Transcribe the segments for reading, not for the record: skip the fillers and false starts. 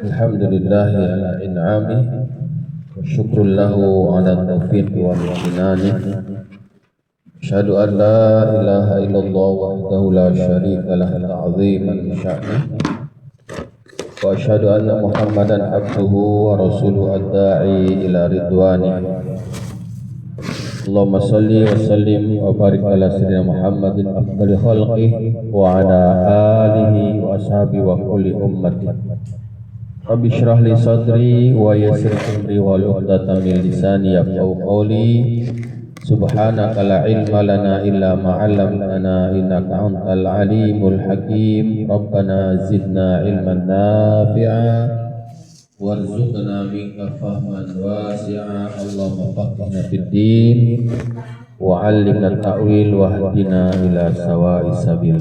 Alhamdulillahi ala in'ami wa syukrun lahu ala taufiq wa imtinani. Asyhadu an la ilaha illallah wahdahu la syarika lah ta'ziman li sya'ni. Wa asyhadu anna Muhammadan abduhu wa rasuluhu ad-da'i ila ridwani. Allahumma salli wa sallim wa barik ala sayyidina Muhammadin afdali khalqi wa ala alihi wa ashabihi wa kulli ummati. Rabbi shrah li sadri wa yassir amri wa uqdatan min lisani yafqahu qawli. Subhanaka la ilma lana illa ma 'allamtana innaka antal alimul hakim. Rabbana zidna ilman nafi'a warzuqna minka fahman wasi'a. Allahumma faqihna fid din wa 'allimna ta'wil wahdina ila sawa'is sabil.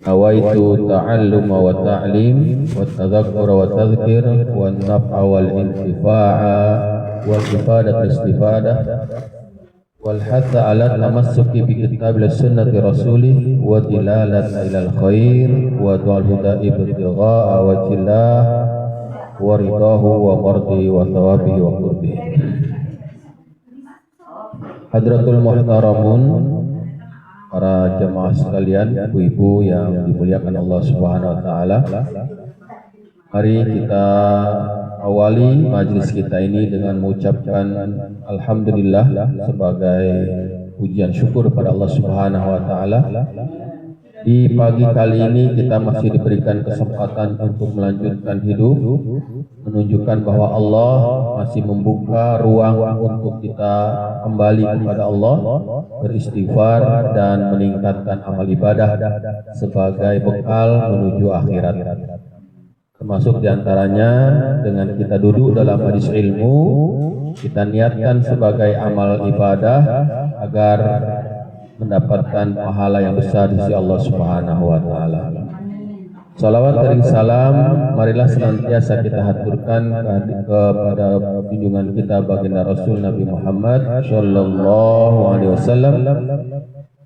Awaitu ta'alluma wa ta'lim wa tadhakkura wa tadhkir wa naf'a wal intifa'a wal ifadah istifadah wal hatha ala tamassuki bi kitabil sunnati rasulih wa dilalat ilal khair wa du'al huda ibtigha'a wajillah wa ridahu wa mardi wa thawabihi wa qurbihi. Hadratul muhtaramun, para jemaah sekalian, ibu-ibu yang dimuliakan Allah Subhanahu wa taala. Mari kita awali majlis kita ini dengan mengucapkan alhamdulillah sebagai pujian syukur pada Allah Subhanahu wa taala. Di pagi kali ini kita masih diberikan kesempatan untuk melanjutkan hidup, menunjukkan bahwa Allah masih membuka ruang untuk kita kembali kepada Allah, beristighfar dan meningkatkan amal ibadah sebagai bekal menuju akhirat. Termasuk diantaranya dengan kita duduk dalam majlis ilmu, kita niatkan sebagai amal ibadah agar mendapatkan pahala yang besar di sisi Allah Subhanahu wa taala. Salawat dan salam marilah senantiasa kita haturkan kepada junjungan kita baginda Rasul Nabi Muhammad sallallahu alaihi wasallam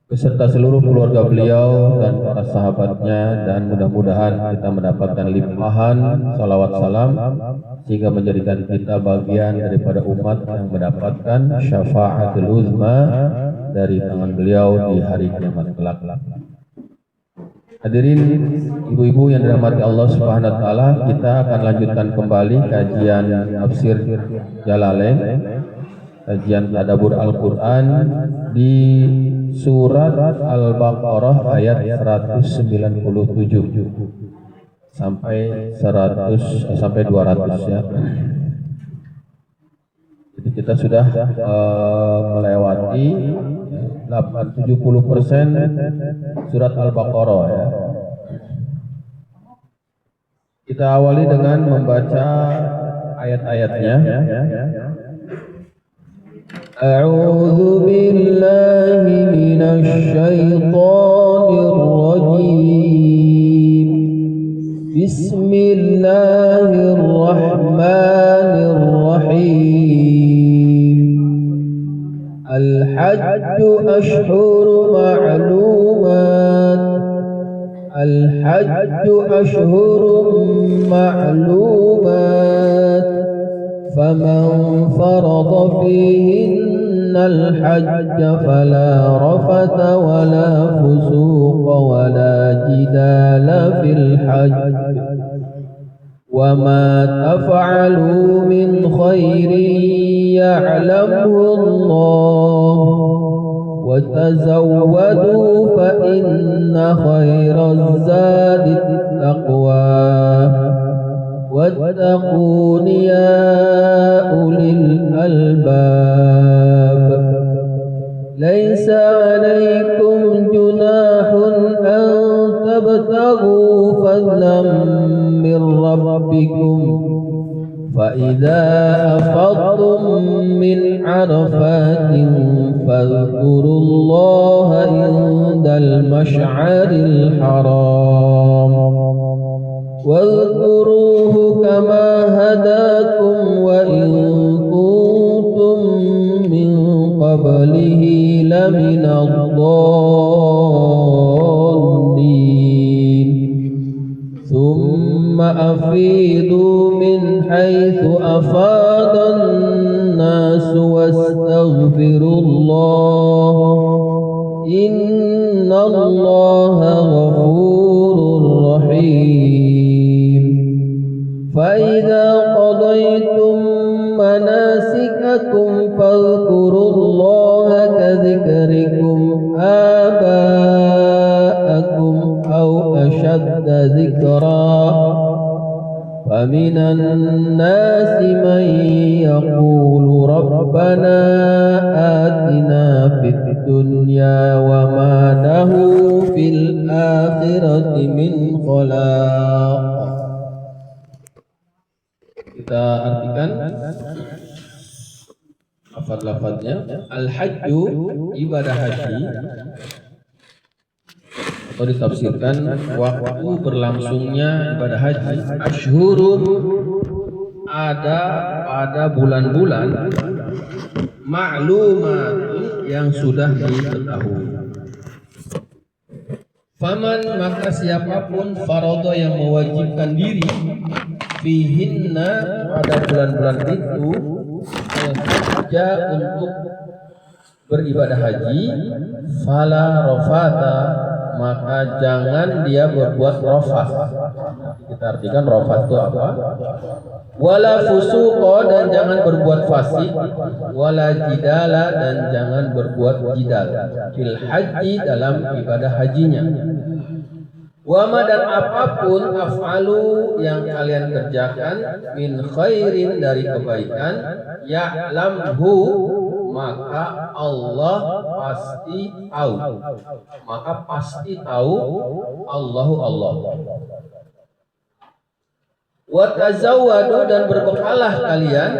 beserta seluruh keluarga beliau dan para sahabatnya, dan mudah-mudahan kita mendapatkan limpahan salawat salam sehingga menjadikan kita bagian daripada umat yang mendapatkan syafaatul uzma dari tangan beliau di hari kiamat kelak. Hadirin ibu-ibu yang dirahmati Allah Subhanahu wa taala, kita akan lanjutkan kembali kajian tafsir Jalalain, kajian tadabbur Al-Qur'an di surat Al-Baqarah ayat 197 sampai 200 ya. Jadi kita sudah melewati 70% surat Al-Baqarah ya. Kita awali dengan membaca ayat-ayatnya. A'udzu billahi minasy syaithanir rajim. Bismillahirrahmanirrahim. Al-hajju ashhurun ma'lumat. Al-hajju ashhurun ma'lumat. Faman farada fihinna al-hajja fala rafata wala fusuqa wala jidala fil hajj. Wa ma taf'alu min khairin ya'lamhu Allah wa tazawwadu fa inna khairaz zadi taqwa wattaqun ya ulil albab. Laysa 'alaykum junahun an tabtaghu fadlan min rabbikum fa idza afadtum min 'arafatin fadhkurullaha indal mash'aril haram واذكروه كما هداكم وإن كنتم من قبله لمن الضالين أفيضوا من حيث أفاض الناس واستغفروا الله إن الله غفور رحيم فإذا قضيتم مناسككم فاذكروا الله كذكركم آباءكم أو أشد ذكرا فمن الناس من يقول ربنا آتنا في الدنيا وما له في الآخرة من خلاق. Kita artikan lafaz-lafaznya. Al-hajju, ibadah haji, atau ditafsirkan waktu berlangsungnya ibadah haji. Ashhurun, ada pada bulan-bulan, ma'lumat, yang sudah diketahui. Faman, maka siapapun, faradha, yang mewajibkan diri, fihinna, pada bulan-bulan itu, saja untuk beribadah haji, fala rafata, maka jangan dia berbuat rafat. Kita artikan rafat itu apa? Wala fusuqa, dan jangan berbuat fasik, wala jidala, dan jangan berbuat jidal fil haji, dalam ibadah hajinya. Wama, dan apapun, af'alu, yang kalian kerjakan, min khairin, dari kebaikan, ya'lamhu, maka Allah pasti tahu. Maka pasti tahu Allahu Allah. Wa tazawwadu, dan berbekalah kalian,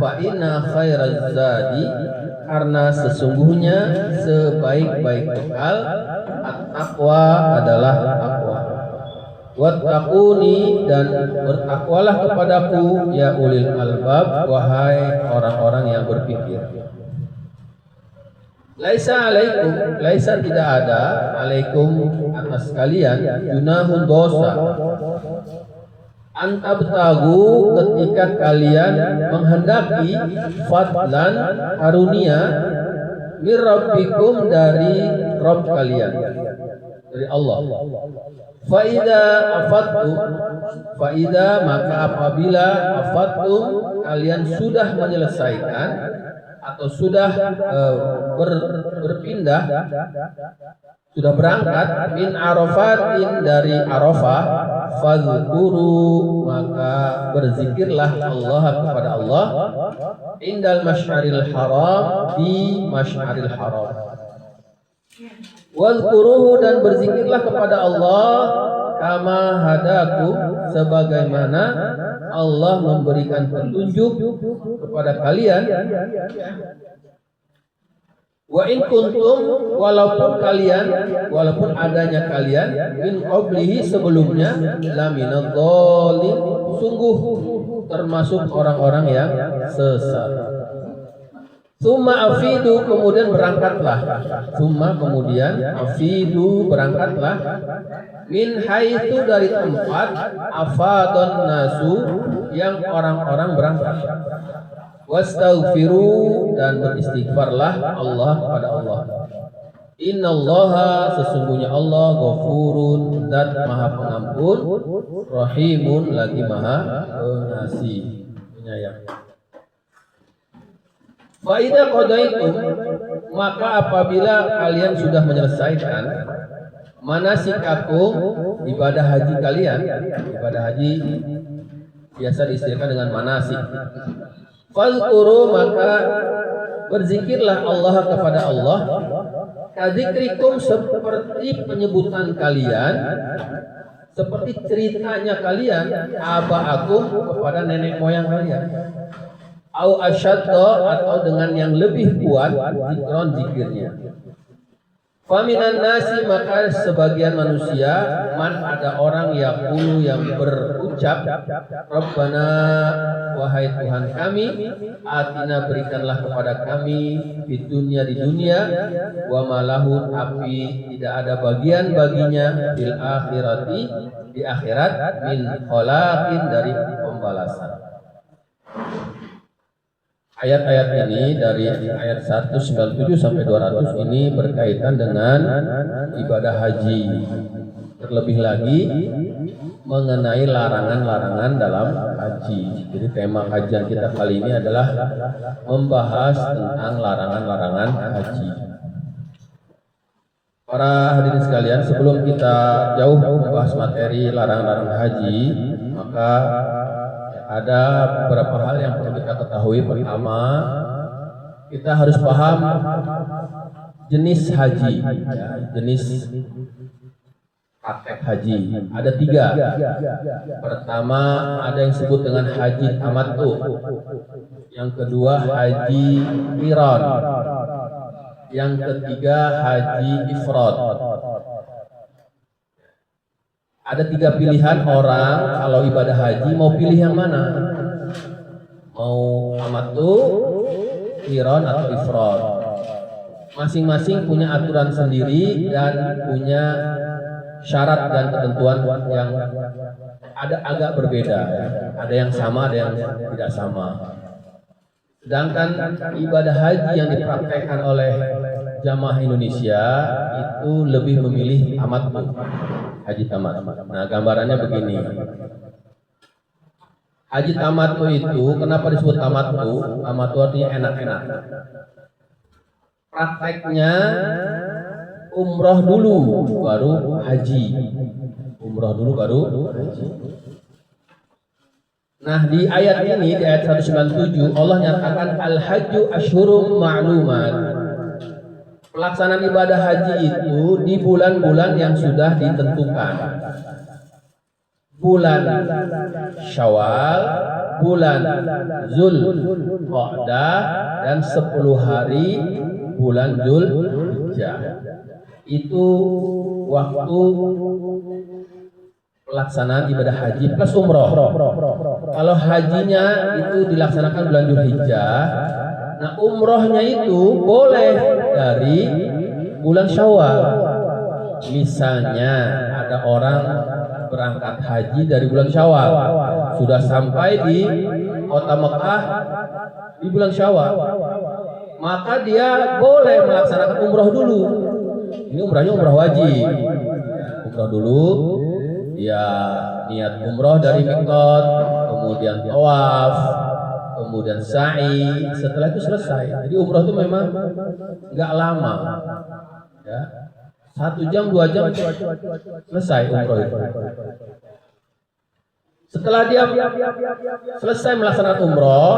fa inna khairaz zadi, karena sesungguhnya sebaik-baik bekal at-taqwa adalah takwa. Wattaquni, dan bertakwalah kepadaku, ya ulil albab, wahai orang-orang yang berpikir. Laisa alaikum, laisa, tidak ada, alaikum, atas kalian, junahun, dosa, antabtagu, ketika kalian menghendaki, fadlan, karunia, mir rabbikum, dari Rabb kalian, dari Allah. Faida afattum, faida, maka apabila afattum, kalian sudah menyelesaikan atau sudah berpindah, sudah berangkat, min arafatin, dari Arafah, fadzkuru, maka berzikirlah Allah kepada Allah, indal masy'aril haram, di masy'aril haram. Wadzkuruhu, dan berzikirlah kepada Allah, kama hadakum, sebagaimana Allah memberikan petunjuk kepada kalian. Wa in kuntum, walaupun adanya kalian, min qablihi, sebelumnya, laminadh dhalin, sungguh termasuk orang-orang yang sesat. Summa afidu, kemudian berangkatlah. Summa, kemudian, afidu, berangkatlah, min haitsu, dari tempat, afadun nasu, yang orang-orang berangkat. Wastaghfiru, dan beristighfarlah Allah kepada Allah. Innallaha, sesungguhnya Allah, ghafurun, zat maha pengampun, rahimun, lagi maha pengasih, penyayang. Faidah qadaitum, maka apabila kalian sudah menyelesaikan manasikakum, ibadah haji kalian, ibadah haji biasa diistilahkan dengan manasik. Fadzkuru, maka berzikirlah Allah kepada Allah, kadzikrikum, seperti penyebutan kalian, seperti ceritanya kalian, abaakum, kepada nenek moyang kalian. Au asyadda, atau dengan yang lebih kuat, zikron, zikirnya. Faminan nasi, maka sebagian manusia, man, ada orang, yaqulu, yang berucap, berucap, Rabbana, wahai Tuhan kami, atina berikanlah kepada kami di dunia wa malahu, tapi tidak ada bagian baginya fil akhirati, di akhirat, min khalaqin, dari pembalasan. Ayat-ayat ini dari ayat 197 sampai 200 ini berkaitan dengan ibadah haji. Terlebih lagi mengenai larangan-larangan dalam haji. Jadi tema kajian kita kali ini adalah membahas tentang larangan-larangan haji. Para hadirin sekalian, sebelum kita jauh membahas materi larangan-larangan haji, maka ada beberapa hal yang perlu kita ketahui. Pertama, kita harus paham jenis haji, ya, jenis praktek haji. Ada 3. Pertama, ada yang disebut dengan haji tamattu. Yang kedua, haji qiran. Yang ketiga, haji ifrad. Ada 3 pilihan orang kalau ibadah haji, mau pilih yang mana? Mau tamattu, qiran, atau ifrad. Masing-masing punya aturan sendiri dan punya syarat dan ketentuan yang ada agak berbeda. Ada yang sama, ada yang tidak sama. Sedangkan ibadah haji yang dipraktekkan oleh jamaah Indonesia itu lebih memilih tamattu, haji tamattu. Nah, gambarannya begini. Haji tamattu itu kenapa disebut tamattu? Tamattu artinya enak-enak. Prakteknya umroh dulu baru haji. Umroh dulu baru haji. Nah, di ayat ini, di ayat 197, Allah nyatakan al-hajju asyhurum ma'lumat. Pelaksanaan ibadah haji itu di bulan-bulan yang sudah ditentukan. Bulan Syawal, bulan Zulqa'dah, dan 10 hari bulan Dzulhijjah. Itu waktu pelaksanaan ibadah haji plus umroh. Kalau hajinya itu dilaksanakan bulan Dzulhijjah, nah umrohnya itu boleh dari bulan Syawal. Misalnya ada orang berangkat haji dari bulan Syawal, sudah sampai di kota Mekah di bulan Syawal, maka dia boleh melaksanakan umroh dulu. Ini umrahnya umroh wajib. Umroh dulu, dia niat umroh dari mikot, kemudian tawaf, kemudian sa'i. Setelah itu selesai. Jadi umroh itu memang nggak lama, ya, 1 jam 2 jam selesai umroh itu. Setelah dia selesai melaksanakan umroh,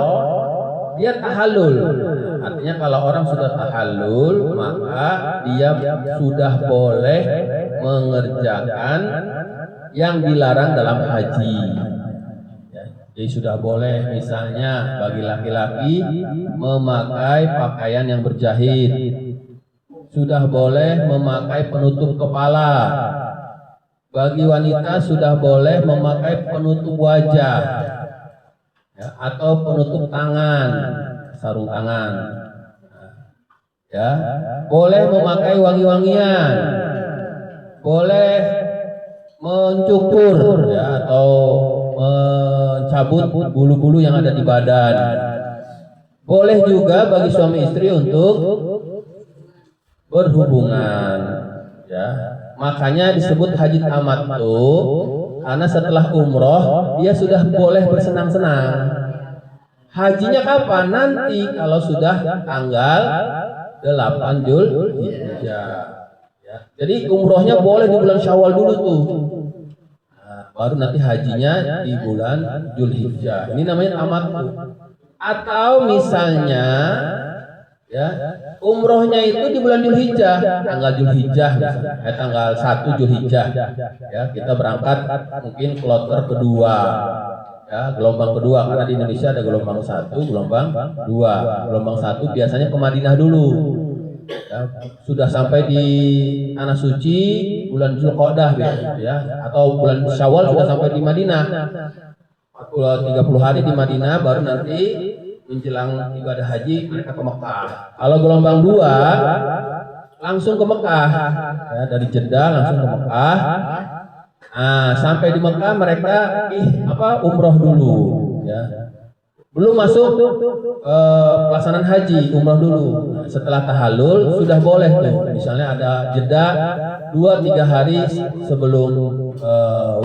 dia tahallul. Artinya kalau orang sudah tahallul, maka dia sudah boleh mengerjakan yang dilarang dalam haji. Jadi sudah boleh misalnya bagi laki-laki memakai pakaian yang berjahit. Sudah boleh memakai penutup kepala. Bagi wanita sudah boleh memakai penutup wajah, ya, atau penutup tangan, sarung tangan. Ya, boleh memakai wangi-wangian, boleh mencukur, ya, atau mencabut bulu-bulu yang ada di badan. Boleh juga bagi suami istri untuk berhubungan, ya. Makanya disebut haji tamattu, karena setelah umroh dia sudah boleh bersenang-senang. Hajinya kapan? Nanti kalau sudah tanggal 8 Dzulhijjah. Ya. Jadi umrohnya boleh di bulan Syawal dulu tuh. Nah, baru nanti hajinya di bulan Dzulhijjah. Ini namanya tamattu. Atau misalnya, ya, umrohnya itu di bulan Dzulhijjah, tanggal Dzulhijjah, tanggal 1 Dzulhijjah. Ya, kita berangkat mungkin kloter kedua, ya, gelombang kedua, karena di Indonesia ada gelombang 1, gelombang 2. Gelombang 1 biasanya ke Madinah dulu. ya, sudah sampai di tanah suci bulan Zulqa'dah ya, atau bulan Syawal sudah sampai di Madinah. 30 hari di Madinah, baru nanti menjelang ibadah haji mereka ke Mekah. Kalau gelombang 2 langsung ke Mekah, ya, dari Jeddah langsung ke Mekah. Nah, sampai di Mekah mereka umroh dulu, ya. Belum masuk pelaksanaan haji, umroh dulu. Setelah tahallul sudah boleh tuh, misalnya ada jeda 2-3 hari sebelum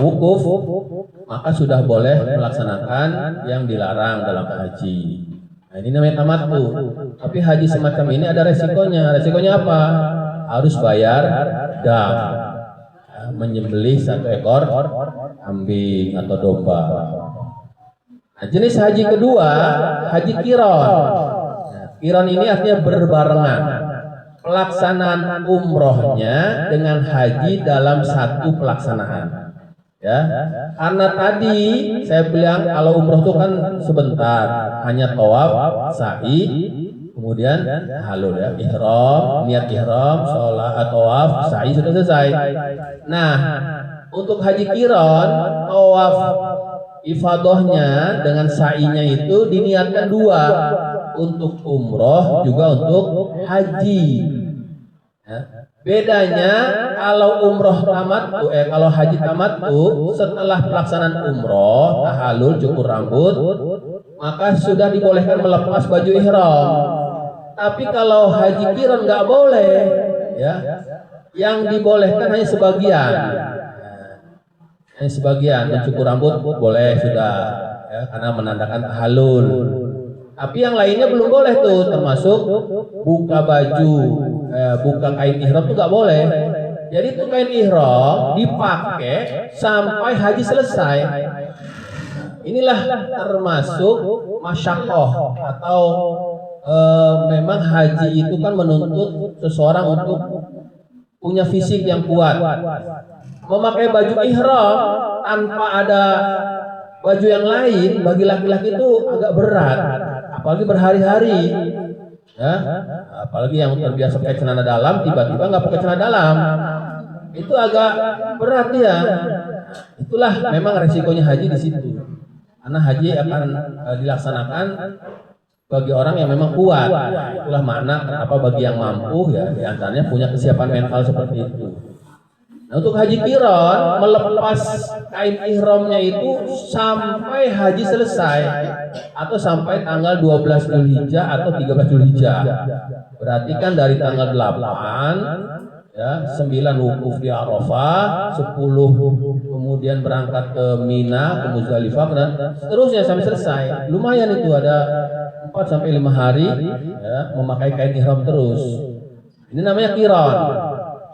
wukuf, maka sudah boleh melaksanakan yang dilarang dalam haji. Nah, ini namanya tamattu. Tapi haji semacam ini ada resikonya. Resikonya apa? Harus bayar dam, menyembelih 1 ekor kambing atau domba. Nah, jenis haji kedua, haji qiran. Qiran ini artinya berbarengan. Pelaksanaan umrohnya dengan haji dalam satu pelaksanaan. Ya, karena tadi saya bilang kalau umroh itu kan sebentar, hanya tawaf, sa'i, kemudian halul ya, ihram, niat ihram, sholat, tawaf, sa'i sudah selesai. Nah, untuk haji qiran, tawaf ifadahnya dengan sa'inya itu diniatkan 2, untuk umroh juga untuk haji. Ya. Bedanya kalau umroh tamattu, kalau haji tamattu setelah pelaksanaan umroh, tahallul, cukur rambut, maka sudah dibolehkan melepas baju ihram. Tapi kalau haji qiran nggak boleh, ya. Yang dibolehkan hanya sebagian. Hanya sebagian, mencukur rambut boleh sudah, ya, karena menandakan tahallul. Tapi yang lainnya belum boleh tuh, termasuk buka baju, buka kain ihram tuh nggak boleh. Jadi tuh kain ihram dipakai sampai haji selesai. Inilah termasuk masyaqqah atau memang haji itu kan menuntut seseorang untuk punya fisik yang kuat. Memakai baju ihram tanpa ada baju yang lain bagi laki-laki itu agak berat, apalagi berhari-hari, ya. Apalagi yang terbiasa pakai celana dalam tiba-tiba nggak pakai celana dalam, itu agak berat ya. Itulah memang resikonya haji di situ, karena haji akan dilaksanakan bagi orang yang memang kuat. Itulah makna kenapa bagi yang mampu, ya, diantaranya punya kesiapan mental seperti itu. Nah, untuk haji qiran, melepas kain ihramnya itu sampai haji selesai atau sampai tanggal 12 Dzulhijjah atau 13 Dzulhijjah. Berarti kan dari tanggal 8, ya, 9 wukuf di Arafah, 10 kemudian berangkat ke Mina, ke Muzdalifah, dan seterusnya sampai selesai. Lumayan itu, ada 4 sampai 5 hari, ya, memakai kain ihram terus. Ini namanya qiran.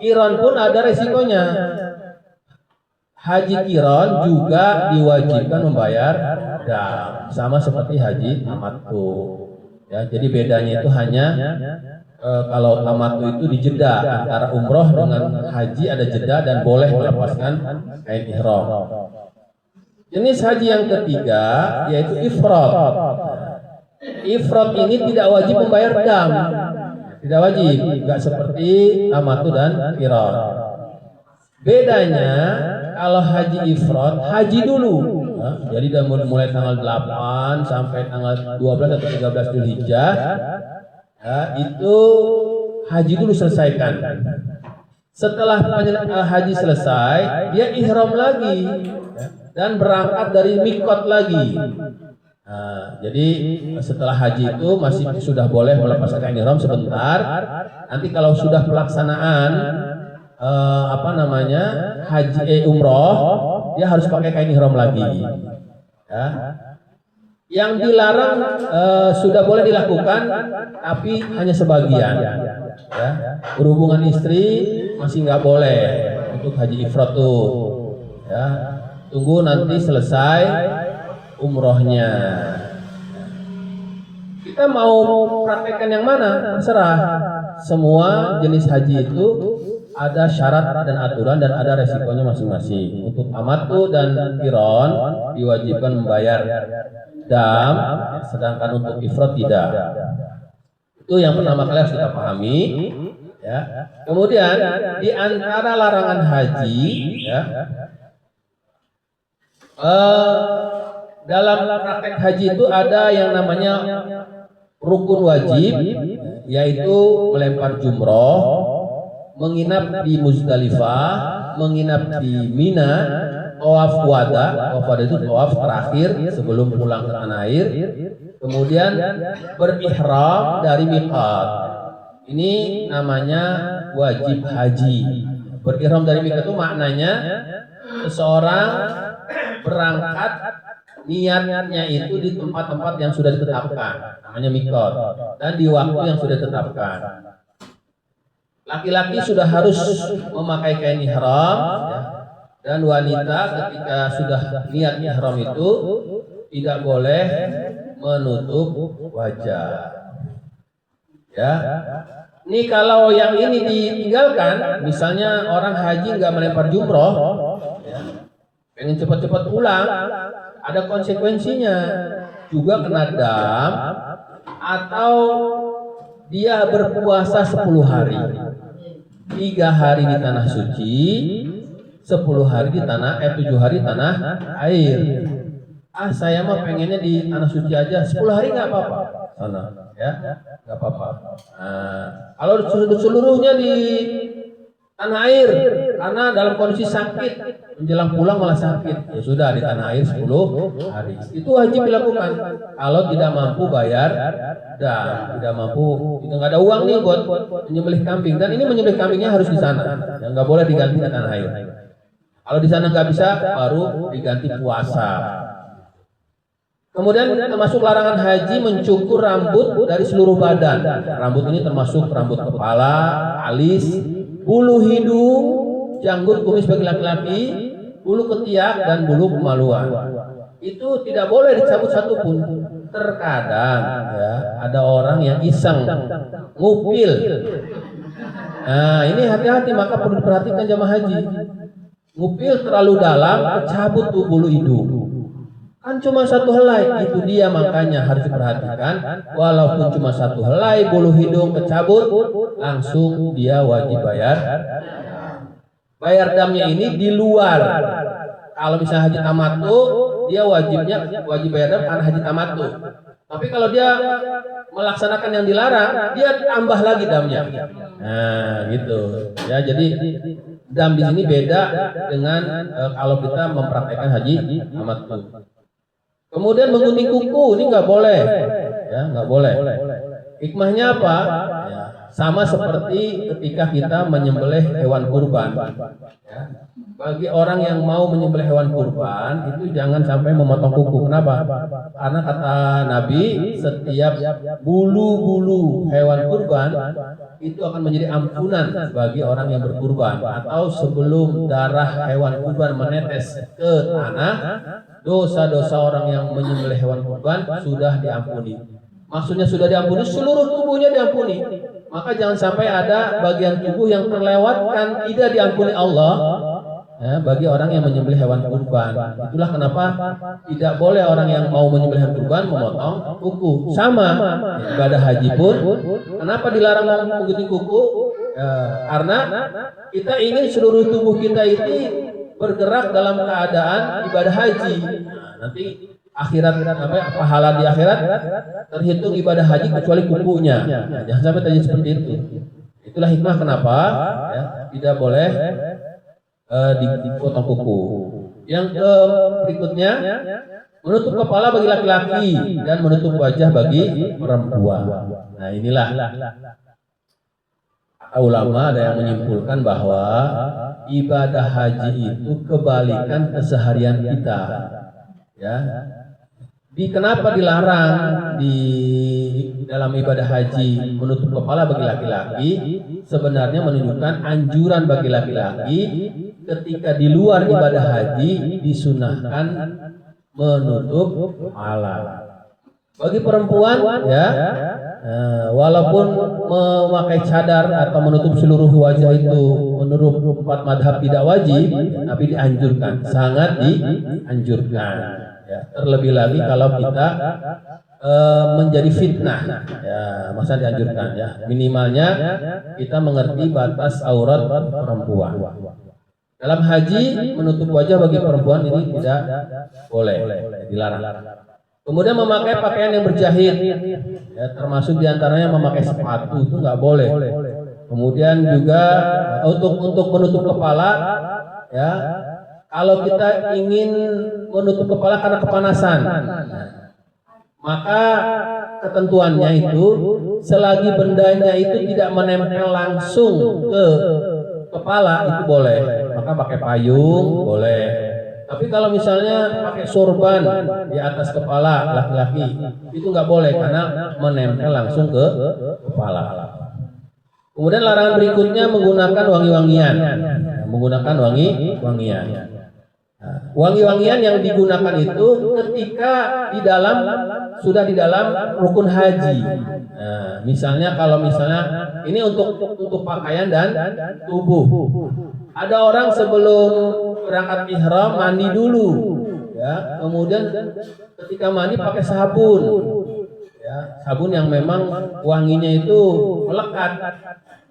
Qiran pun ada resikonya. Haji qiran juga diwajibkan membayar dam, sama seperti haji tamattu. Ya, jadi bedanya itu hanya kalau tamattu itu di jeda antara umroh dengan haji, ada jeda dan boleh melepaskan kain ihram. Jenis haji yang ketiga yaitu ifrad. Ifrad ini tidak wajib membayar dam. Tidak wajib, nggak seperti tamattu dan qiran. Bedanya kalau haji ifrad, haji dulu. Nah, jadi dari mulai tanggal 8 sampai tanggal 12 atau 13 Dzulhijjah, ya, itu haji dulu selesaikan. Setelah haji selesai, dia ihram lagi, ya, dan berangkat dari mikot lagi. Nah, jadi setelah haji itu masih sudah boleh melepaskan kain ihram sebentar. Nanti kalau sudah pelaksanaan haji umroh, dia harus pakai kain ihram lagi. Ya. Yang dilarang sudah boleh dilakukan, tapi hanya sebagian. Ya. Berhubungan istri masih nggak boleh untuk haji ifrad tuh. Ya. Tunggu nanti selesai umrohnya. Kita mau praktekkan yang mana? Terserah. Semua jenis haji itu ada syarat dan aturan dan ada resikonya masing-masing. Untuk tamattu dan qiran diwajibkan membayar dam, sedangkan untuk ifrad tidak. Itu yang pertama kali harus kita pahami. Ya. Kemudian di antara larangan haji, ya, dalam praktek haji itu ada yang namanya rukun wajib, yaitu melempar jumroh, menginap di Muzdalifah, menginap di Mina, tawaf wada. Tawaf wada itu tawaf terakhir sebelum pulang ke tanah air. Kemudian berihram dari miqat. Ini namanya wajib haji. Berihram dari miqat itu maknanya seseorang berangkat, niatnya itu di tempat-tempat yang sudah ditetapkan, namanya miqat, dan di waktu yang sudah ditetapkan. Laki-laki sudah harus memakai kain ihram, ya, dan wanita ketika sudah niat ihram itu tidak boleh menutup wajah. Ya, ini kalau yang ini ditinggalkan, misalnya orang haji nggak melempar jumroh, ya, pengen cepat-cepat pulang, ada konsekuensinya, juga kena dam, atau dia berpuasa 10 hari, 3 hari di tanah suci, 10 hari di tanah 7 hari tanah air. Saya mah pengennya di tanah suci aja, 10 hari nggak apa-apa, sana, ya, nggak apa-apa. Kalau seluruhnya di tanah air, karena dalam kondisi sakit, menjelang pulang malah sakit, ya sudah di tanah air 10 hari. Itu wajib dilakukan. Kalau tidak mampu bayar, tidak mampu, nggak ada uang nih buat menyembelih kambing, dan ini menyembelih kambingnya harus di sana, ya, nggak boleh diganti di tanah air. Kalau di sana nggak bisa, baru diganti puasa. Kemudian termasuk larangan haji mencukur rambut dari seluruh badan. Rambut ini termasuk rambut kepala, alis, bulu hidung, janggut, kumis bagi laki-laki, bulu ketiak, dan bulu kemaluan. Itu tidak boleh dicabut satupun. Terkadang ya, ada orang yang iseng ngupil. Nah, ini hati-hati, maka perlu diperhatikan jamaah haji. Ngupil terlalu dalam, cabut tuh bulu hidung. Kan cuma satu helai, itu dia makanya harus diperhatikan. Walaupun cuma satu helai bulu hidung kecabut, langsung dia wajib bayar. Bayar damnya ini di luar. Kalau misalnya haji tamattu, dia wajib bayar dam karena haji tamattu. Tapi kalau dia melaksanakan yang dilarang, dia tambah lagi damnya. Nah, gitu. Ya, jadi dam di sini beda dengan kalau kita mempraktekkan haji tamattu. Kemudian menggunting kuku ini nggak boleh, ya, nggak boleh. Hikmahnya apa? Ya, sama seperti ketika kita menyembelih hewan kurban. Ya. Bagi orang yang mau menyembelih hewan kurban itu jangan sampai memotong kuku. Kenapa? Karena kata Nabi, setiap bulu-bulu hewan kurban itu akan menjadi ampunan bagi orang yang berkurban. Atau sebelum darah hewan kurban menetes ke tanah, dosa-dosa orang yang menyembelih hewan kurban sudah diampuni. Maksudnya sudah diampuni, seluruh tubuhnya diampuni. Maka jangan sampai ada bagian tubuh yang terlewatkan tidak diampuni Allah, ya, bagi orang yang menyembelih hewan kurban. Itulah kenapa tidak boleh orang yang mau menyembelih hewan kurban memotong kuku. Sama ibadah haji pun, kenapa dilarang menggunting kuku? Karena kita ingin seluruh tubuh kita itu bergerak dalam keadaan ibadah haji. Nanti akhirat, pahala di akhirat terhitung ibadah haji kecuali kukunya. Jangan sampai terjadi seperti itu. Itulah hikmah kenapa ya, tidak boleh dipotong kuku. Yang berikutnya, menutup kepala bagi laki-laki dan menutup wajah bagi perempuan. Nah, inilah ulama ada yang menyimpulkan bahwa ibadah haji itu kebalikan keseharian kita. Ya. Kenapa dilarang di dalam ibadah haji menutup kepala bagi laki-laki? Sebenarnya menunjukkan anjuran bagi laki-laki ketika di luar ibadah haji disunahkan menutup kepala. Bagi perempuan, ya, walaupun memakai cadar atau menutup seluruh wajah itu menurut 4 madhab tidak wajib, tapi dianjurkan, sangat dianjurkan. Ya, terlebih lagi kalau kita menjadi fitnah, ya masa dianjurkan ya. Minimalnya kita mengerti batas aurat perempuan. Dalam haji menutup wajah bagi perempuan ini tidak boleh, dilarang. Kemudian memakai pakaian yang berjahit, ya, termasuk diantaranya memakai sepatu itu nggak boleh. Kemudian juga untuk menutup kepala, ya kalau kita ingin menutup kepala karena kepanasan, maka ketentuannya itu selagi bendanya itu tidak menempel langsung ke kepala itu boleh, maka pakai payung boleh. Tapi kalau misalnya pakai sorban di atas kepala laki-laki itu nggak boleh karena menempel langsung ke kepala. Kemudian larangan berikutnya menggunakan wangi-wangian, menggunakan wangi-wangian. Wangi-wangian yang digunakan itu ketika sudah di dalam rukun haji. Nah, misalnya kalau ini untuk pakaian dan tubuh. Ada orang sebelum berangkat ihram mandi dulu, ya. Kemudian ketika mandi pakai sabun, ya, sabun yang memang wanginya itu melekat.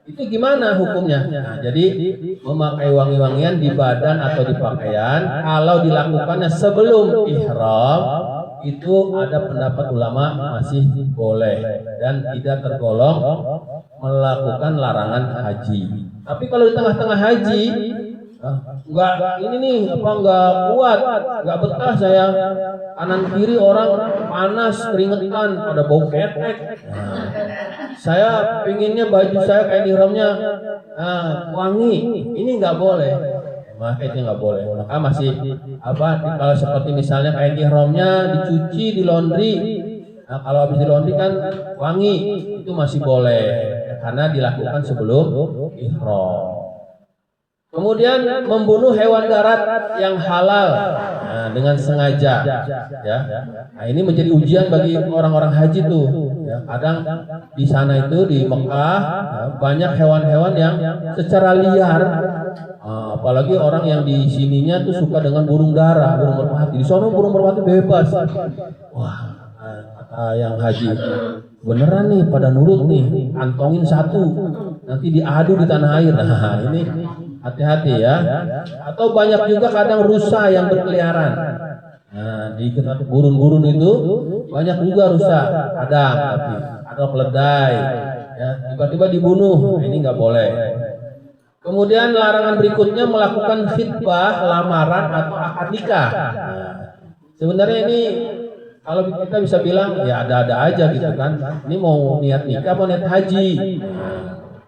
Itu gimana hukumnya? Nah, jadi memakai wangi-wangian di badan atau di pakaian kalau dilakukannya sebelum ihram itu ada pendapat ulama masih boleh dan tidak tergolong melakukan larangan haji. Tapi kalau di tengah-tengah haji enggak kuat, enggak betah saya, kanan kiri orang panas keringetan pada bau ketek. Saya pinginnya baju saya kain ihramnya wangi, ini nggak boleh, maka itu nggak boleh. Maka masih kalau seperti misalnya kain ihramnya dicuci di laundry, nah, kalau habis di laundry kan wangi, itu masih boleh karena dilakukan sebelum ihram. Kemudian membunuh hewan darat yang halal dengan sengaja, ya. Nah, ini menjadi ujian bagi orang-orang haji tuh. Ya, kadang di sana itu di Mekah banyak hewan-hewan yang secara liar, apalagi orang yang di sininya tuh suka dengan burung dara, burung merpati. Di sana burung merpati bebas. Wah, kata yang haji, beneran nih pada nurut nih, kantongin satu, nanti diadu di tanah air. Nah, ini hati-hati ya. Atau banyak juga kadang rusa yang berkeliaran. Nah, di gurun-gurun itu banyak juga rusa, kadang atau keledai, ya, tiba-tiba dibunuh. Nah, ini nggak boleh. Kemudian larangan berikutnya melakukan khitbah, lamaran atau akad nikah. Nah, sebenarnya ini kalau kita bisa bilang ya ada-ada aja gitu kan. Ini mau niat nikah, mau niat haji.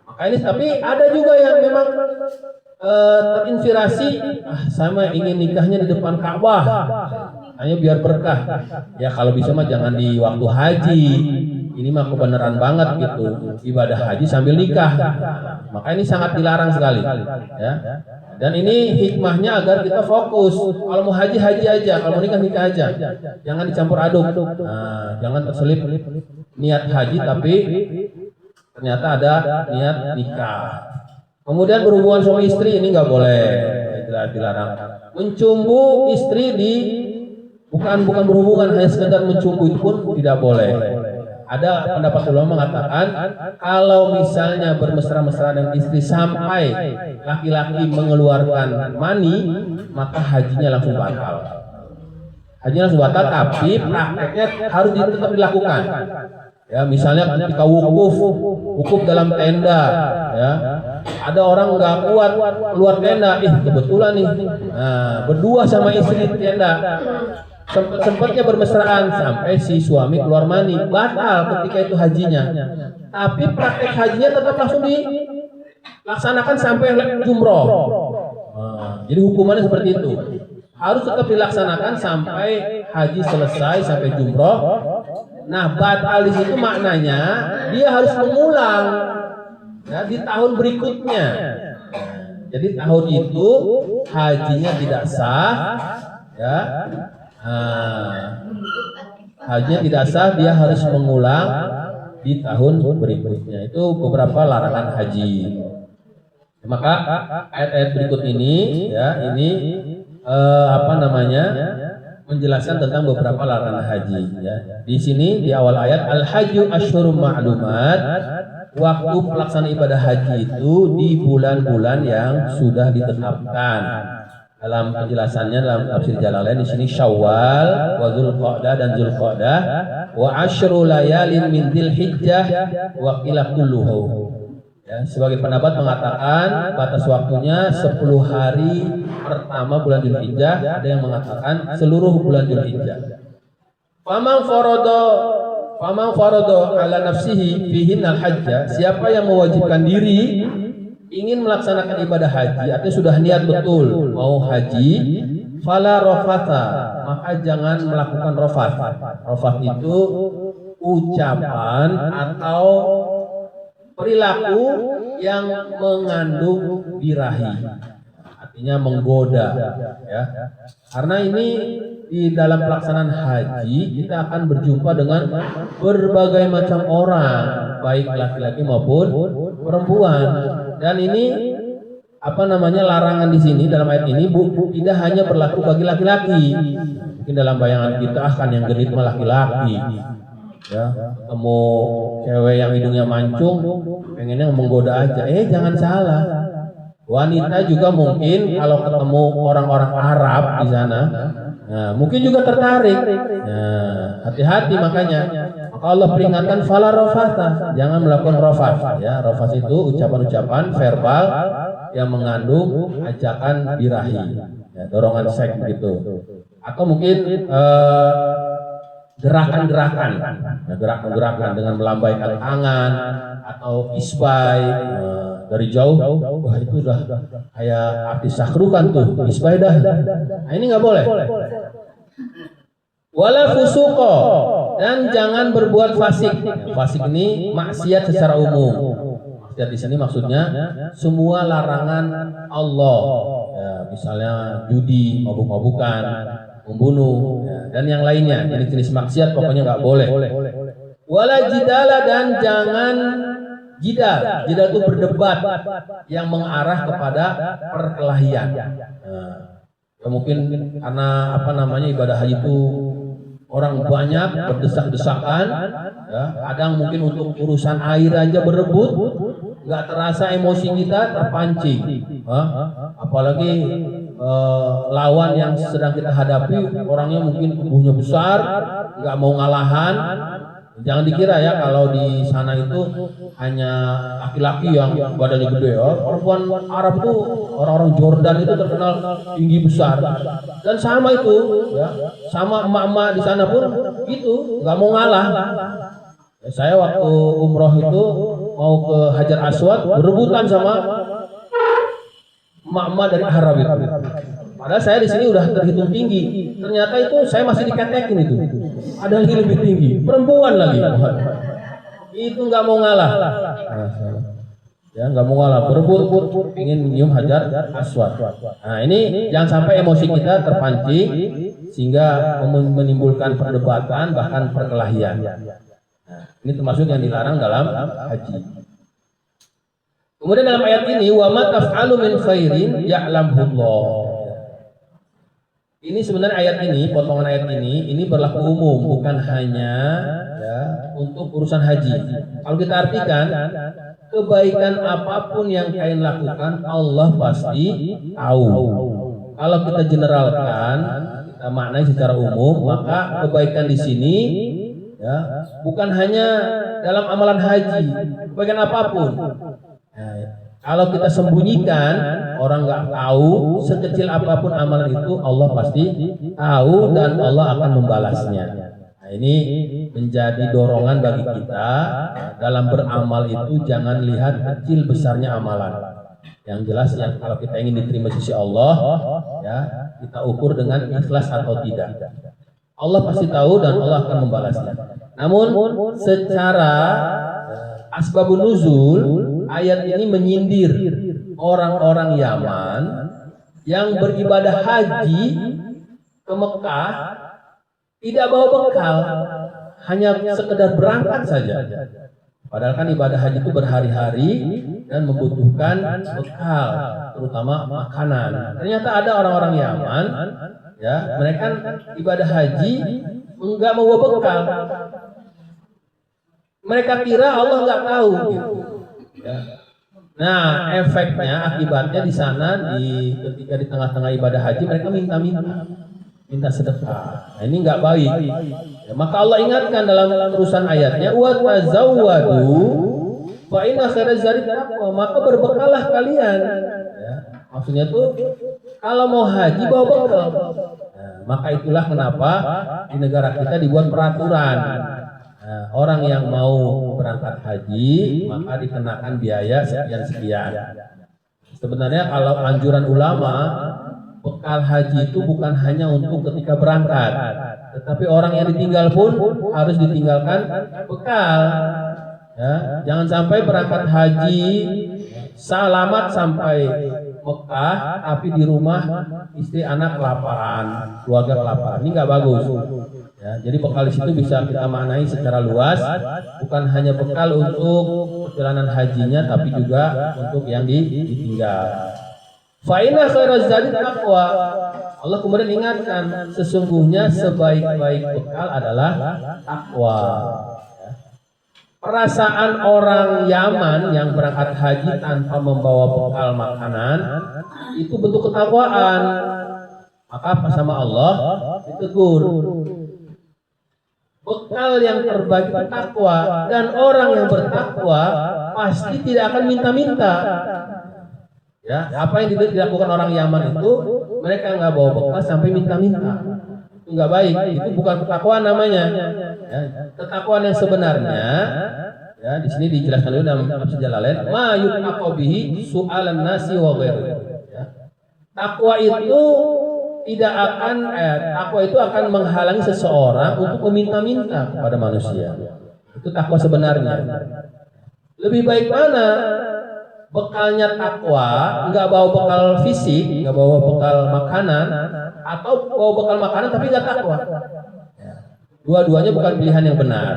Maka ini tapi ada juga yang memang terinspirasi, sama ingin nikahnya di depan Ka'bah, hanya biar berkah. Ya kalau bisa mah jangan di waktu haji. Ini mah kebenaran banget gitu, ibadah haji sambil nikah. Maka ini sangat dilarang sekali, ya. Dan ini hikmahnya agar kita fokus. Kalau mau haji aja, kalau mau nikah aja. Jangan dicampur aduk. Nah, jangan terselip niat haji tapi ternyata ada niat nikah. Kemudian berhubungan suami istri ini nggak boleh, dilarang. Mencumbu istri bukan berhubungan, hanya sekedar mencumbu itu pun tidak boleh. Ada pendapat ulama mengatakan kalau misalnya bermesra-mesra dengan istri sampai laki-laki mengeluarkan mani, maka hajinya langsung batal. Hajinya langsung batal, tapi prakteknya harus tetap dilakukan. Ya, misalnya ketika wukuf dalam tenda, ya. Ada orang nggak kuat keluar tenda, kebetulan nih, berdua sama istri di tenda, sempatnya bermesraan sampai si suami keluar mani, batal ketika itu hajinya. Tapi praktek hajinya tetap langsung dilaksanakan sampai jumroh. Jadi hukumannya seperti itu, harus tetap dilaksanakan sampai haji selesai, sampai jumroh. Nah, batal di situ maknanya dia harus mengulang, ya, di tahun berikutnya. Jadi tahun itu hajinya tidak sah, ya. Hajinya tidak sah, dia harus mengulang di tahun berikutnya. Itu beberapa larangan haji. Maka ayat-ayat berikut ini, ya, ini menjelaskan tentang beberapa larangan haji. Ya. Di sini di awal ayat al-hajju asyhurum ma'lumat, waktu pelaksanaan ibadah haji itu di bulan-bulan yang sudah ditetapkan. Dalam penjelasannya dalam tafsir Jalalain di sini Syawal, wa Dzulqa'dah dan Dzulqa'dah, wa asyru layalin min Dzulhijjah wa qila kulluhu. Ya, sebagai pendapat mengatakan batas waktunya 10 hari pertama bulan Dzulhijjah, ada yang mengatakan seluruh bulan Dzulhijjah. Faman farada ala nafsihi fihin al-hajjah, siapa yang mewajibkan diri ingin melaksanakan ibadah haji, artinya sudah niat betul mau haji, fala rafatha, maka jangan melakukan rafat. Rafat itu ucapan atau perilaku yang mengandung birahi, artinya menggoda, ya. Karena ini di dalam pelaksanaan haji kita akan berjumpa dengan berbagai macam orang, baik laki-laki maupun perempuan. Dan ini larangan di sini dalam ayat ini tidak hanya berlaku bagi laki-laki. Mungkin dalam bayangan kita kan yang genit mah laki-laki. Ya, ketemu cewek yang hidungnya mancung, pengennya menggoda aja. Jangan salah. Wanita juga mungkin kalau ketemu orang-orang Arab di sana, nah, mungkin juga tertarik. Nah, hati-hati makanya. Maka Allah peringatkan fala rafatha, jangan melakukan rafat. Ya, rafat itu ucapan-ucapan verbal yang mengandung ajakan birahi, ya, dorongan seks gitu. Atau mungkin gerakan-gerakan, ya, gerakan-gerakan dengan melambaikan tangan atau isbai dari jauh. Wah, itu udah kayak artis syahrukan tuh, isbai dah. Nah, ini nggak boleh. Wala fusuqo, dan jangan berbuat fasik. Fasik ini maksiat secara umum. Maksiat di sini maksudnya semua larangan Allah. Ya, misalnya judi, mabuk-mabukan, membunuh, ya, dan yang lainnya. Jenis-jenis maksiat pokoknya nggak boleh. Wala jidala, dan jangan jidal. Jidal itu berdebat yang mengarah kepada perkelahian. Ya, mungkin karena ibadah haji itu orang banyak berdesak-desakan, ya, kadang mungkin untuk urusan air aja berebut, nggak terasa emosi kita terpancing. Apalagi lawan yang sedang kita hadapi orangnya mungkin tubuhnya besar, nggak mau ngalahan. Jangan dikira ya kalau di sana itu hanya laki-laki yang badannya gede. Perempuan Arab itu, orang-orang Jordan itu terkenal tinggi besar. Dan sama itu, ya, sama emak-emak di sana pun gitu, nggak mau ngalah. Saya waktu umroh itu mau ke Hajar Aswad, berebutan sama emak-emak dari Arab itu. Padahal saya di sini udah terhitung tinggi, ternyata itu saya masih diketekin itu. Ada lagi lebih tinggi, perempuan lagi. Itu nggak mau ngalah. Ya, nggak mau ngalah, berebut, ingin nyium Hajar Aswad. Nah, ini jangan sampai emosi kita terpancing sehingga menimbulkan perdebatan bahkan perkelahian. Nah, ini termasuk yang dilarang dalam haji. Kemudian dalam ayat ini wa ma taf'alu min khairin ya'lamullah. Ini sebenarnya ayat ini, potongan ayat ini berlaku umum, bukan hanya ya untuk urusan haji. Kalau kita artikan, kebaikan apapun yang kalian lakukan Allah pasti tahu. Kalau kita generalkan, kita maknai secara umum, maka kebaikan di sini ya bukan hanya dalam amalan haji, kebaikan apapun. Nah, kalau kita sembunyikan, orang nggak tahu, sekecil apapun amalan itu Allah pasti tahu dan Allah akan membalasnya. Nah, ini menjadi dorongan bagi kita dalam beramal itu jangan lihat kecil besarnya amalan. Yang jelas yang kalau kita ingin diterima sisi Allah, ya kita ukur dengan ikhlas atau tidak. Allah pasti tahu dan Allah akan membalasnya. Namun secara asbabun nuzul, ayat ini menyindir orang-orang Yaman yang beribadah haji ke Mekah tidak bawa bekal, hanya sekedar berangkat saja. Padahal kan ibadah haji itu berhari-hari dan membutuhkan bekal, terutama makanan. Ternyata ada orang-orang Yaman Ya, mereka ibadah haji enggak mau bekal. Mereka kira Allah enggak tahu gitu. Ya. Nah, efeknya, akibatnya di sana ketika di tengah-tengah ibadah haji mereka minta sedekah. Nah, ini enggak baik. Ya, maka Allah ingatkan dalam terusan ayatnya, wa tazawwadu fa inna khairaz zadi taqwa, maka berbekallah kalian. Ya, maksudnya tuh kalau mau haji bawa bekal. Nah, maka itulah kenapa di negara kita dibuat peraturan. Nah, orang yang mau berangkat haji maka dikenakan biaya sekian-sekian. Sebenarnya kalau anjuran ulama, bekal haji itu bukan hanya untuk ketika berangkat, tetapi orang yang ditinggal pun harus ditinggalkan bekal. Ya, jangan sampai berangkat haji selamat sampai Mekah, tapi di rumah istri anak kelaparan, keluarga kelaparan. Ini nggak bagus. Ya, jadi bekal di situ bisa kita maknai secara luas, bukan hanya bekal untuk perjalanan hajinya, tapi juga untuk yang ditinggal. Fa inna khairaz zadi taqwa. Allah kemudian ingatkan, sesungguhnya sebaik-baik bekal adalah takwa. Perasaan orang Yaman yang berangkat haji tanpa membawa bekal makanan itu bentuk ketakwaan. Maka apa sama Allah ditegur. Bekal yang terbaik itu takwa, dan orang yang bertakwa pasti tidak akan minta-minta. Ya, apa yang dilakukan orang Yaman itu, mereka nggak bawa bekal sampai minta-minta. Itu nggak baik. Itu bukan ketakwaan namanya. Ya, ketakwaan yang sebenarnya, ya di sini dijelaskan dulu dalam tafsir Jalalain, ma yuttaqu bihi su'alan nasi wa ghairu. Ya. Takwa itu tidak akan takwa itu akan menghalangi seseorang untuk meminta-minta kepada manusia. Itu takwa sebenarnya. Lebih baik mana bekalnya takwa, nggak bawa bekal fisik, nggak bawa bekal makanan, atau bawa bekal makanan tapi nggak takwa. Dua-duanya bukan pilihan yang benar.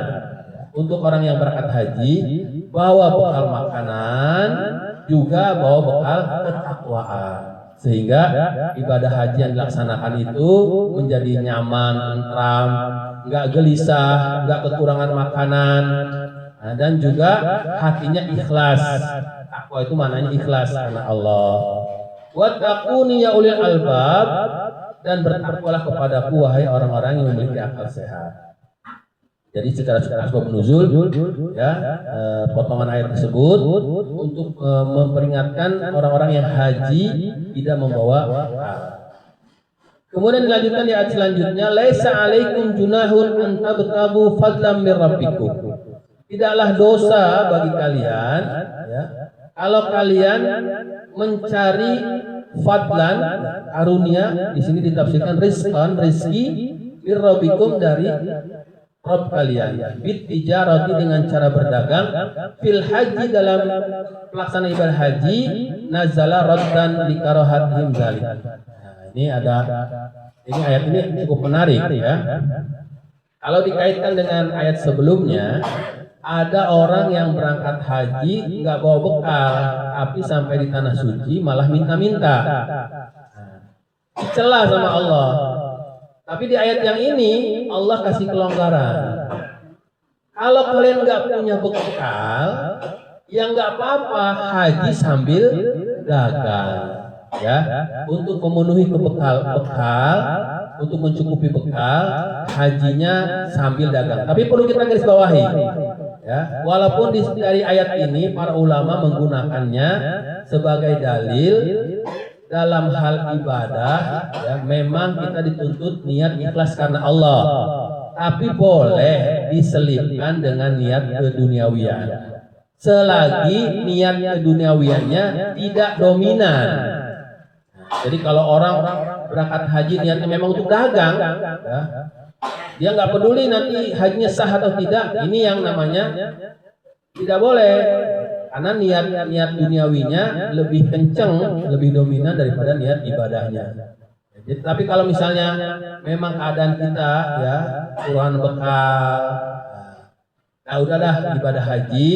Untuk orang yang berangkat haji, bawa bekal makanan, juga bawa bekal ketakwaan. Sehingga ibadah haji yang dilaksanakan itu menjadi nyaman, tentram, nggak gelisah, nggak kekurangan makanan, dan juga hatinya ikhlas. Takwa itu maknanya ikhlas karena Allah. Wattaquni ya ulil albab, dan bertakwalah kepadaku wahai orang-orang yang memiliki akal sehat. Jadi secara sebab nuzul, ya, potongan ayat tersebut untuk memperingatkan orang-orang yang haji tidak membawa bekal. Kemudian dilanjutkan di ayat selanjutnya, laisa alaikum junahun an tabtagu fadlam mir rabbikum. Tidaklah dosa bagi kalian, ya, kalau kalian mencari fadlan, karunia, di sini ditafsirkan rizqan, rezeki, mir rabbikum, dari Rabb kalian, bit tijarati, dengan cara berdagang, fil haji, dalam pelaksanaan ibadah haji, nazala raddan li karahatihim dzalik. Nah, ini ayat ini cukup menarik, ya. Kalau dikaitkan dengan ayat sebelumnya, ada orang yang berangkat haji nggak bawa bekal, tapi sampai di tanah suci malah minta-minta. Dicela sama Allah. Tapi di ayat yang ini Allah kasih kelonggaran. Kalau kalian nggak punya bekal, ya nggak apa-apa, haji sambil dagang, ya, untuk memenuhi bekal, untuk mencukupi bekal, hajinya sambil dagang. Tapi perlu kita garis bawahi, ya, walaupun dari ayat ini para ulama menggunakannya sebagai dalil dalam hal ibadah, ya, memang kita dituntut niat ikhlas karena Allah, tapi boleh diselipkan dengan niat keduniawian selagi niat keduniawiannya tidak dominan. Jadi kalau orang berangkat haji niatnya memang untuk dagang, ya, dia nggak peduli nanti hajinya sah atau tidak, ini yang namanya tidak boleh. Karena niat duniawinya lebih kenceng, lebih dominan daripada niat ibadahnya. Jadi, tapi kalau misalnya memang keadaan kita, ya, kurang bekal, nah udahlah ibadah haji,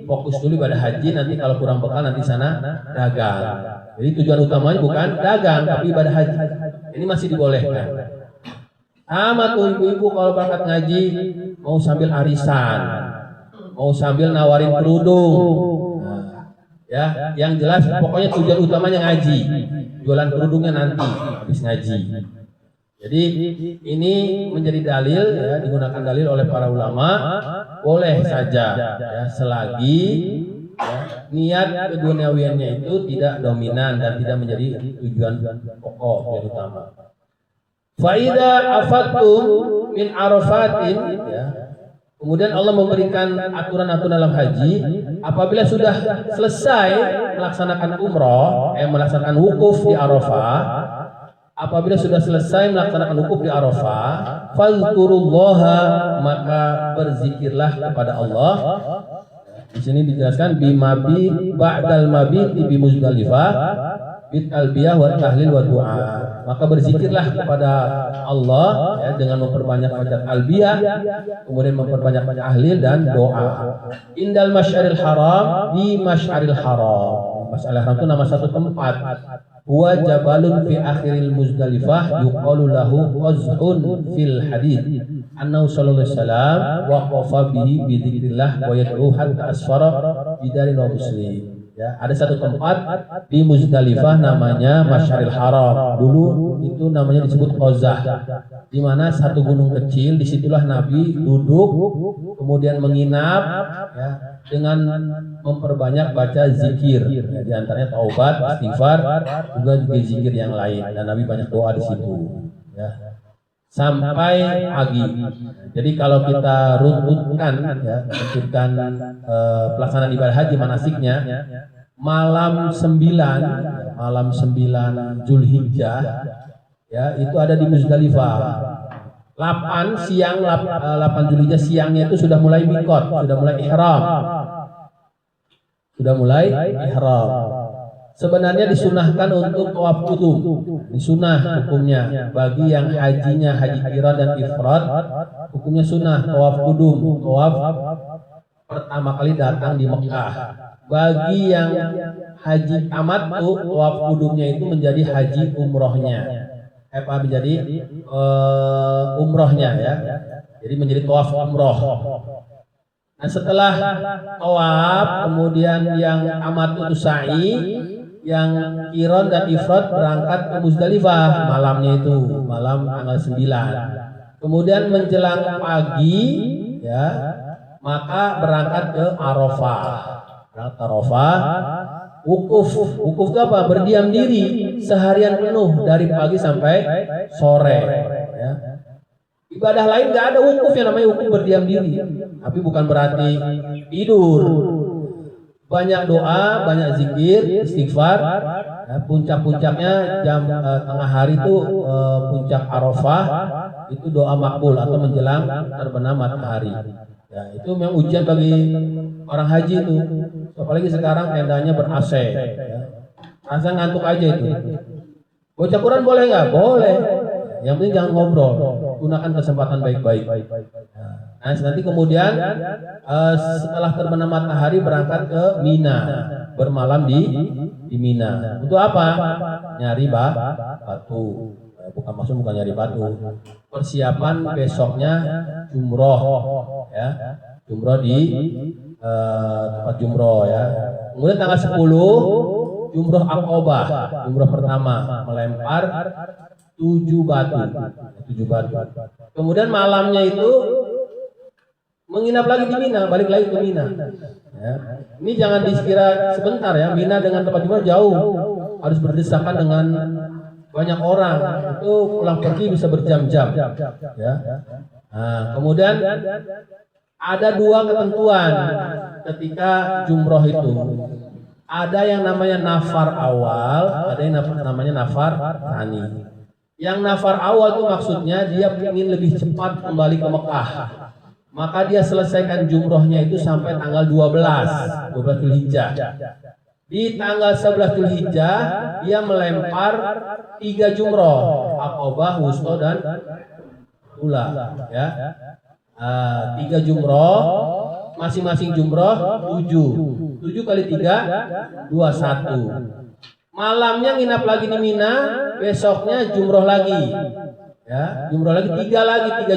fokus dulu ibadah haji, nanti kalau kurang bekal nanti sana dagang. Jadi tujuan utamanya bukan dagang, tapi ibadah haji. ini masih dibolehkan. Sama tuh ibu-ibu kalau berangkat ngaji mau sambil arisan, mau sambil nawarin kerudung. Nah, ya, yang jelas pokoknya tujuan utamanya ngaji. Jualan kerudungnya nanti habis ngaji. Jadi ini menjadi dalil ya, digunakan dalil oleh para ulama, boleh saja ya, selagi ya, niat keduniawiannya itu tidak dominan dan tidak menjadi tujuan pokok yang utama. Faida afatum min arafatin ya. Kemudian Allah memberikan aturan-aturan dalam haji, apabila sudah selesai melaksanakan umroh, melaksanakan wukuf di Arafah, apabila sudah selesai melaksanakan wukuf di Arafah, fazkurullaha, maka berzikirlah kepada Allah. Di sini dijelaskan bimabi ba'dal mabiti bi Muzdalifah bit albiyah wa tahlil wa du'a. Maka berzikirlah kepada Allah ya, dengan memperbanyak bacaan albiyah, kemudian memperbanyak tahlil dan doa. Indal masyaril haram, di masyaril haram. Masyaril haram itu nama satu tempat. Huwa jabalun fi akhiril Muzdalifah yuqalu lahu qazhun fil hadid. Annahu sallallahu alaihi wasallam waqafa bihi bi dzikrillah wa yad'u hatta asfara bidarin wa muslim. Ya, ada satu tempat di Muzdalifah namanya Masyaril Haram. Dulu itu namanya disebut Qazah, di mana satu gunung kecil. Disitulah Nabi duduk, kemudian menginap ya, dengan memperbanyak baca zikir. Ya, di antaranya taubat, istighfar, juga zikir yang lain. Dan Nabi banyak doa di situ. Ya. Sampai pagi. Jadi kalau kita runtutkan ya, pelaksanaan ibadah haji manasiknya, malam 9 Zulhijjah ya, itu ada di Muzdalifah. 8 Zulhijjah siangnya itu sudah mulai mikot, sudah mulai ihram. Sebenarnya disunahkan untuk tawaf qudum, disunah hukumnya bagi yang hajinya haji qiran dan ifrad, hukumnya sunnah tawaf qudum, tawaf pertama kali datang di Mekah. Bagi yang haji tamattu, tawaf qudumnya itu menjadi haji umrohnya, menjadi umrohnya ya, jadi menjadi tawaf umroh. Nah setelah tawaf, kemudian yang tamattu itu sa'i, yang qiran dan ifrad berangkat ke Muzdalifah malamnya itu, malam tanggal 9. Kemudian menjelang pagi ya, maka berangkat ke Arafah. Wukuf itu apa? Berdiam diri seharian penuh dari pagi sampai sore ya. Ibadah lain nggak ada wukuf yang namanya wukuf berdiam diri. Tapi bukan berarti tidur. Banyak doa, banyak zikir, istighfar. Ya, puncak-puncaknya jam tengah hari itu puncak Arafah, itu doa makbul atau menjelang terbenam matahari. Ya, itu memang ujian bagi orang haji itu. Apalagi sekarang tendanya ber-AC. Ya. Rasa ngantuk aja itu. Baca Quran boleh nggak? Boleh. Yang penting jangan ngobrol. Gunakan kesempatan baik-baik. Nah, nanti kemudian setelah terbenam matahari berangkat ke Mina, bermalam di Mina. Untuk apa? Nyari batu. Bukan nyari batu. Persiapan besoknya jumroh, ya, jumroh di tempat jumroh ya. Kemudian tanggal 10 jumroh Aqobah, jumroh pertama, melempar 7 batu. Kemudian malamnya itu menginap lagi di Mina, balik lagi ke Mina. Ya. Ini jangan dikira sebentar ya, Mina dengan tempat jumroh jauh, harus berdesakan dengan banyak orang, itu pulang pergi bisa berjam-jam. Ya. Nah, kemudian ada 2 ketentuan ketika jumroh itu. Ada yang namanya nafar awal, ada yang namanya nafar tsani. Yang nafar awal itu maksudnya dia ingin lebih cepat kembali ke Mekah. Maka dia selesaikan jumrohnya itu sampai tanggal 12 Zulhijjah. Di tanggal 11 Zulhijjah dia melempar 3 jumroh, Aqobah, Wusta dan Ula, ya. 3 jumroh, masing-masing jumroh 7 kali 3 21. malamnya nginap lagi di Mina, besoknya jumroh lagi. Ya, jumroh lagi, tiga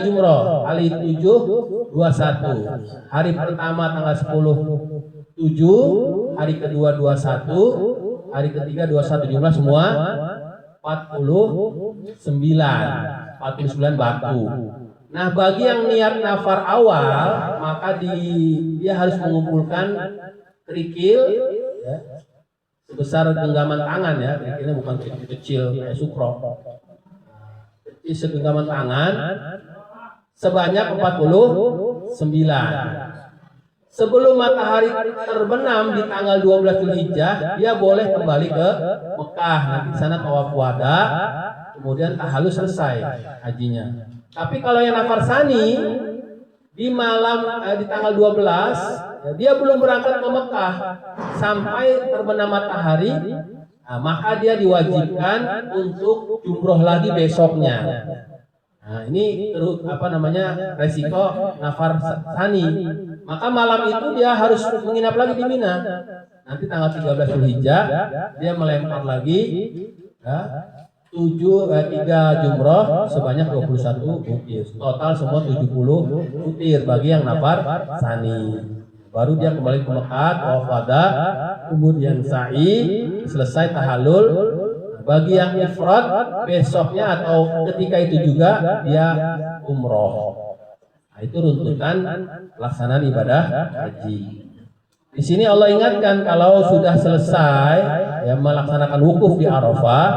jumroh. Kali 7, 21. Hari pertama tanggal 10, 7, hari kedua 21, hari ketiga 21, jumlah semua 49 batu. Nah, bagi yang niat nafar awal, maka dia harus mengumpulkan kerikil ya, sebesar genggaman tangan ya, kerikilnya bukan kerikil kecil kayak sukro. Segenggaman tangan sebanyak 49. Sebelum matahari terbenam di tanggal 12 Zulhijjah, dia boleh kembali ke Mekah. Nanti di sana tawaf wada, kemudian tahalus selesai hajinya. Tapi kalau yang nafar sani di malam di tanggal 12, ya, dia belum berangkat ke Mekah sampai terbenam matahari. Nah, maka dia diwajibkan untuk jumroh lagi besoknya. Nah, ini resiko nafar sani. Maka malam itu dia harus menginap lagi di Mina. Nanti tanggal 13 Zulhijjah dia melempar lagi ya, 3 jumroh sebanyak 21 butir. Total semua 70 butir bagi yang nafar sani. Baru dia kembali ke Mekah, tawaf wada, kemudian sa'i, selesai tahallul. Bagi yang ifrad besoknya atau ketika itu juga dia umroh. Nah, itu runtutan pelaksanaan ibadah haji. Di sini Allah ingatkan kalau sudah selesai ya melaksanakan wukuf di Arafah,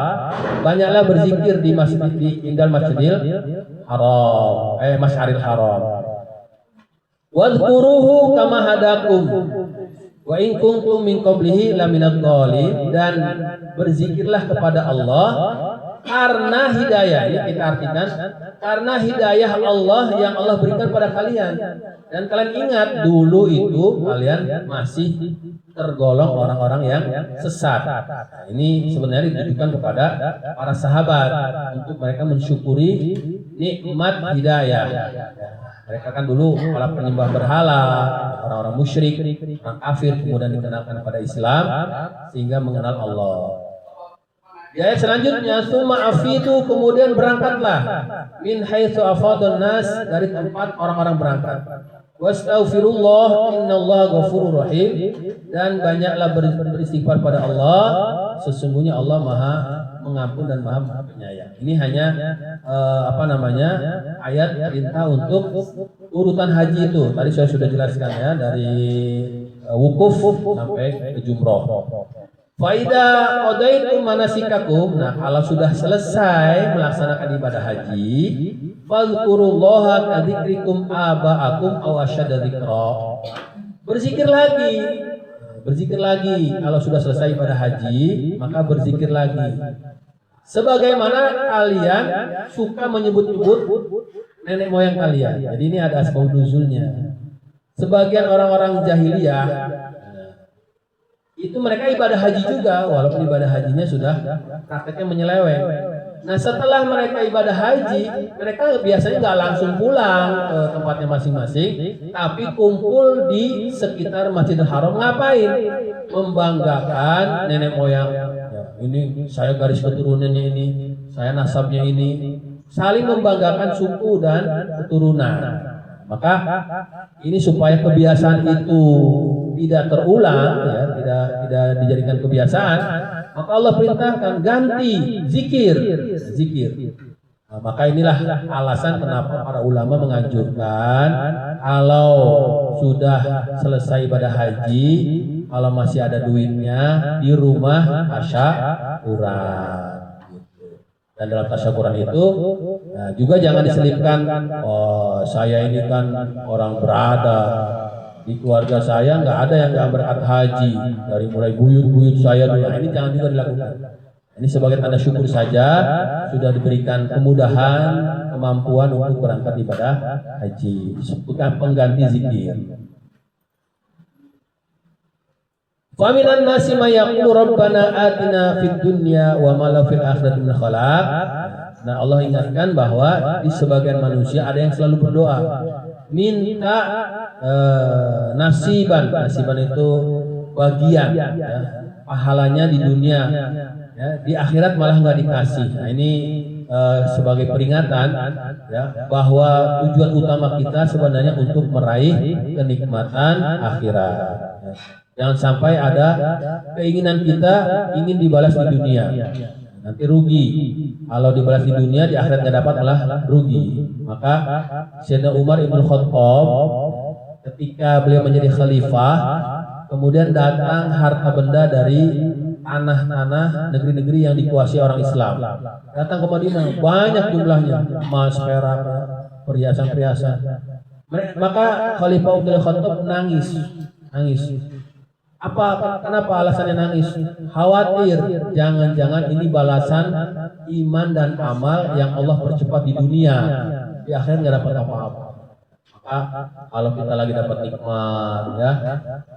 banyaklah berzikir di masjid di Indal Masjidil Haram, Masyaril Haram. Wadhkuruhu kama hadakum wa in kuntum min qablihi laminadh dhalin, dan berzikirlah kepada Allah karena hidayah, ini kita artikan karena hidayah Allah yang Allah berikan pada kalian, dan kalian ingat dulu itu kalian masih tergolong orang-orang yang sesat. Nah, ini sebenarnya ditujukan kepada para sahabat untuk mereka mensyukuri nikmat hidayah. Mereka kan dulu para penyembah berhala, orang-orang musyrik, orang kafir, kemudian dikenalkan pada Islam sehingga mengenal Allah. Di ayat selanjutnya, summa afidu, kemudian berangkatlah min haitsu afadun nas, dari tempat orang-orang berangkat. Wastaghfirullah innallaha ghafurur rahim, dan banyaklah beristighfar pada Allah, sesungguhnya Allah Maha Mengampun dan Maha Penyayang. Ini hanya ayat perintah untuk urutan haji itu. Tadi saya sudah jelaskan ya, dari wukuf sampai ke jumroh. Faida qadaitum manasikakum. Nah, kalau sudah selesai melaksanakan ibadah haji, fadhkurullaha kadzikrikum aba'akum aw asyadda dzikra. Berzikir lagi kalau sudah selesai ibadah haji, maka berzikir lagi. Sebagaimana kalian suka menyebut-nyebut nenek moyang kalian. Jadi ini ada asbab nuzulnya. Sebagian orang-orang jahiliyah itu mereka ibadah haji juga, walaupun ibadah hajinya sudah prakteknya menyeleweng. Nah, setelah mereka ibadah haji, mereka biasanya nggak langsung pulang ke tempatnya masing-masing, tapi kumpul di sekitar Masjidil Haram. Ngapain? Membanggakan nenek moyang. Ini saya garis keturunannya ini, saya nasabnya ini, saling membanggakan suku dan keturunan. Maka ini supaya kebiasaan itu tidak terulang, ya, tidak dijadikan kebiasaan, maka Allah perintahkan ganti zikir. Nah, maka inilah alasan kenapa para ulama menganjurkan kalau sudah selesai ibadah haji, kalau masih ada duitnya di rumah tasyakuran. Dan dalam tasyakuran itu juga jangan diselipkan, oh saya ini kan orang berada, di keluarga saya nggak ada yang nggak berangkat haji, dari mulai buyut saya dulu. Ini jangan juga dilakukan. Ini sebagai tanda syukur saja sudah diberikan kemudahan, kemampuan untuk berangkat ibadah haji, bukan pengganti zikir. Faminan nasi ma yaqulu rabbana atina fid dunya wa ma la fil akhirati min khalaq. Nah, Allah ingatkan bahwa di sebagian manusia ada yang selalu berdoa minta nasiban itu bagian ya. pahalanya di dunia, ya, di akhirat malah nggak dikasih. Nah ini sebagai peringatan ya bahwa tujuan utama kita sebenarnya untuk meraih kenikmatan akhirat. Ya. Jangan sampai ada keinginan kita ingin dibalas di dunia, nanti rugi. Kalau dibalas di dunia, di akhirat nggak dapat, malah rugi. Maka Sayyidina Umar Ibn Khattab ketika beliau menjadi khalifah, kemudian datang harta benda dari tanah-tanah negeri-negeri yang dikuasai orang Islam. Datang ke Madinah, banyak jumlahnya, emas, perak, perhiasan-perhiasan. Maka Khalifah Ibn Khattab nangis. Kenapa alasannya nangis? Khawatir jangan-jangan ini balasan iman dan amal yang Allah percepat di dunia, di akhirat nggak dapat apa-apa. Kalau kita lagi dapat nikmat, ya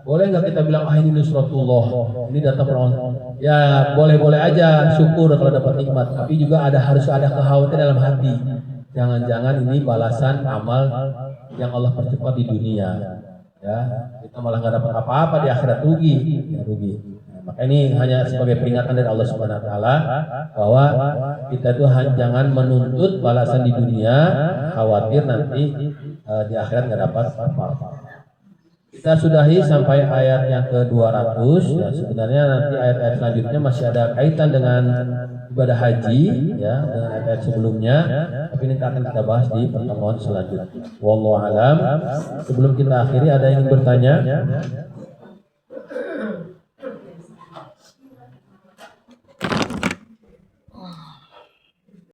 boleh nggak kita bilang ini nusratullah, ini datang Allah? Ya boleh-boleh aja syukur kalau dapat nikmat, tapi juga harus ada kekhawatiran dalam hati. Jangan-jangan ini balasan amal yang Allah percepat di dunia, ya kita malah nggak dapat apa-apa di akhirat, rugi. Maka ini hanya sebagai peringatan dari Allah Subhanahu Wa Taala bahwa kita itu jangan menuntut balasan di dunia, khawatir nanti di akhirat nggak dapat apa-apa. Kita sudahi sampai ayat yang ke-200. Ya, sebenarnya nanti ayat-ayat selanjutnya masih ada kaitan dengan ibadah haji, ya, dengan ayat sebelumnya. Tapi ini akan kita bahas di pertemuan selanjutnya. Wallahu alam. Sebelum kita akhiri, ada yang ingin bertanya?